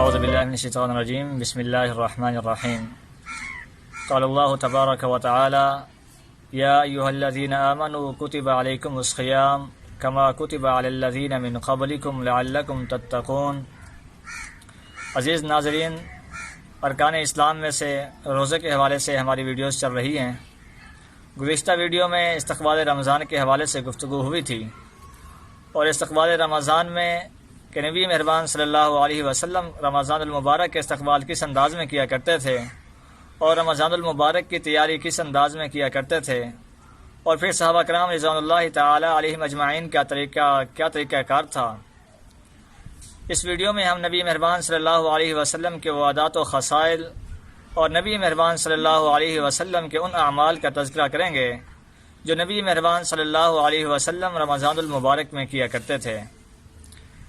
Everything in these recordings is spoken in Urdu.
اعوذ باللہ من الشیطان الرجیم بسم اللہ الرحمن الرحیم قال اللہ تبارک و تعالی یا ایہا الذین آمنوا کتب علیکم الصیام کما کتب علی الذین من قبلکم لعلکم تتقون۔ عزیز ناظرین، ارکان اسلام میں سے روزے کے حوالے سے ہماری ویڈیوز چل رہی ہیں۔ گزشتہ ویڈیو میں استقبال رمضان کے حوالے سے گفتگو ہوئی تھی، اور استقبال رمضان میں کہ نبی مہربان صلی اللہ علیہ وسلم رمضان المبارک کے استقبال کس انداز میں کیا کرتے تھے، اور رمضان المبارک کی تیاری کس انداز میں کیا کرتے تھے، اور پھر صحابہ کرام رضوان اللہ تعالی علیہم اجمعین کا کیا طریقہ کار تھا۔ اس ویڈیو میں ہم نبی مہربان صلی اللہ علیہ وسلم کے وہ عادات و خصائل اور نبی مہربان صلی اللہ علیہ وسلم کے ان اعمال کا تذکرہ کریں گے جو نبی مہربان صلی اللہ علیہ وسلم رمضان المبارک میں کیا کرتے تھے۔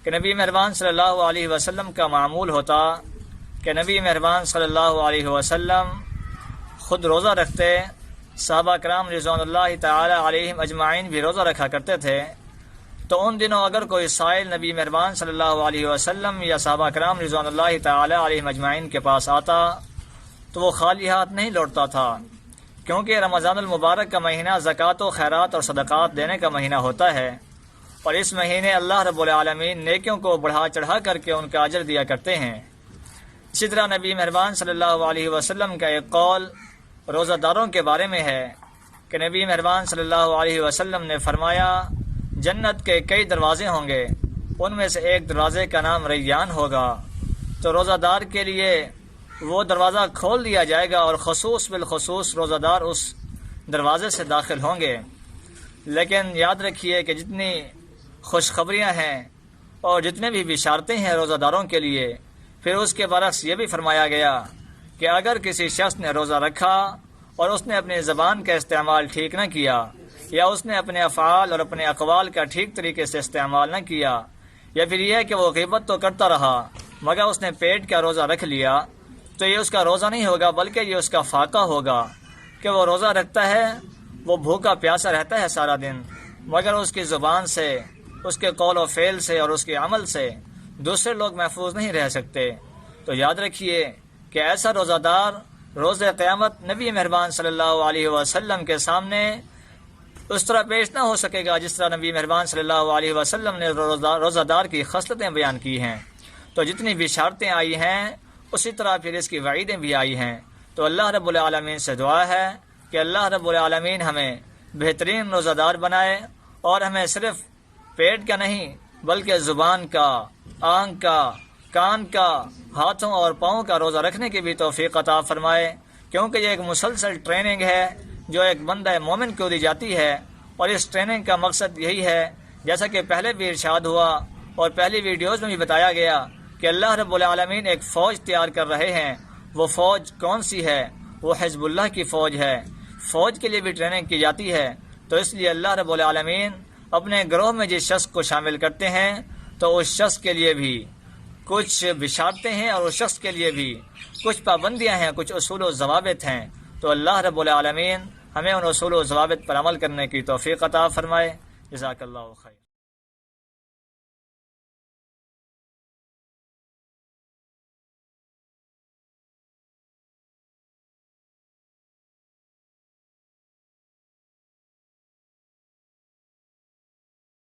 کہ نبی مہربان صلی اللہ علیہ وسلم کا معمول ہوتا کہ نبی مہربان صلی اللہ علیہ وسلم خود روزہ رکھتے، صحابہ کرام رضوان اللہ تعالی علیہم اجمعین بھی روزہ رکھا کرتے تھے، تو ان دنوں اگر کوئی سائل نبی مہربان صلی اللہ علیہ وسلم یا صحابہ کرام رضوان اللہ تعالی علیہم اجمعین کے پاس آتا تو وہ خالی ہاتھ نہیں لوٹتا تھا، کیونکہ رمضان المبارک کا مہینہ زکوٰۃ و خیرات اور صدقات دینے کا مہینہ ہوتا ہے، اور اس مہینے اللہ رب العالمین نیکیوں کو بڑھا چڑھا کر کے ان کا اجر دیا کرتے ہیں۔ اسی طرح نبی مہربان صلی اللہ علیہ وسلم کا ایک قول روزہ داروں کے بارے میں ہے کہ نبی مہربان صلی اللہ علیہ وسلم نے فرمایا جنت کے کئی دروازے ہوں گے، ان میں سے ایک دروازے کا نام ریان ہوگا، تو روزہ دار کے لیے وہ دروازہ کھول دیا جائے گا، اور خصوص بالخصوص روزہ دار اس دروازے سے داخل ہوں گے۔ لیکن یاد رکھیے کہ جتنی خوشخبریاں ہیں اور جتنے بھی بشارتیں ہیں روزہ داروں کے لیے، پھر اس کے برعکس یہ بھی فرمایا گیا کہ اگر کسی شخص نے روزہ رکھا اور اس نے اپنی زبان کا استعمال ٹھیک نہ کیا، یا اس نے اپنے افعال اور اپنے اقوال کا ٹھیک طریقے سے استعمال نہ کیا، یا پھر یہ کہ وہ غیبت تو کرتا رہا مگر اس نے پیٹ کا روزہ رکھ لیا، تو یہ اس کا روزہ نہیں ہوگا بلکہ یہ اس کا فاقہ ہوگا کہ وہ روزہ رکھتا ہے، وہ بھوکا پیاسا رہتا ہے سارا دن، مگر اس کی زبان سے، اس کے قول و فعل سے اور اس کے عمل سے دوسرے لوگ محفوظ نہیں رہ سکتے۔ تو یاد رکھیے کہ ایسا روزہ دار روز قیامت نبی مہربان صلی اللہ علیہ وسلم کے سامنے اس طرح پیش نہ ہو سکے گا جس طرح نبی مہربان صلی اللہ علیہ وسلم نے روزہ دار کی خصلتیں بیان کی ہیں۔ تو جتنی بشارتیں آئی ہیں اسی طرح پھر اس کی وعیدیں بھی آئی ہیں۔ تو اللہ رب العالمین سے دعا ہے کہ اللہ رب العالمین ہمیں بہترین روزہ دار بنائے، اور ہمیں صرف پیٹ کا نہیں بلکہ زبان کا، آنکھ کا، کان کا، ہاتھوں اور پاؤں کا روزہ رکھنے کی بھی توفیق عطا فرمائے، کیونکہ یہ ایک مسلسل ٹریننگ ہے جو ایک بندہ مومن کو دی جاتی ہے، اور اس ٹریننگ کا مقصد یہی ہے جیسا کہ پہلے بھی ارشاد ہوا اور پہلی ویڈیوز میں بھی بتایا گیا کہ اللہ رب العالمین ایک فوج تیار کر رہے ہیں۔ وہ فوج کون سی ہے؟ وہ حزب اللہ کی فوج ہے۔ فوج کے لیے بھی ٹریننگ کی جاتی ہے، تو اس لیے اللہ رب العالمین اپنے گروہ میں جس شخص کو شامل کرتے ہیں تو اس شخص کے لیے بھی کچھ بشارتیں ہیں، اور اس شخص کے لیے بھی کچھ پابندیاں ہیں، کچھ اصول و ضوابط ہیں۔ تو اللہ رب العالمین ہمیں ان اصول و ضوابط پر عمل کرنے کی توفیق عطا فرمائے۔ جزاک اللہ خیر۔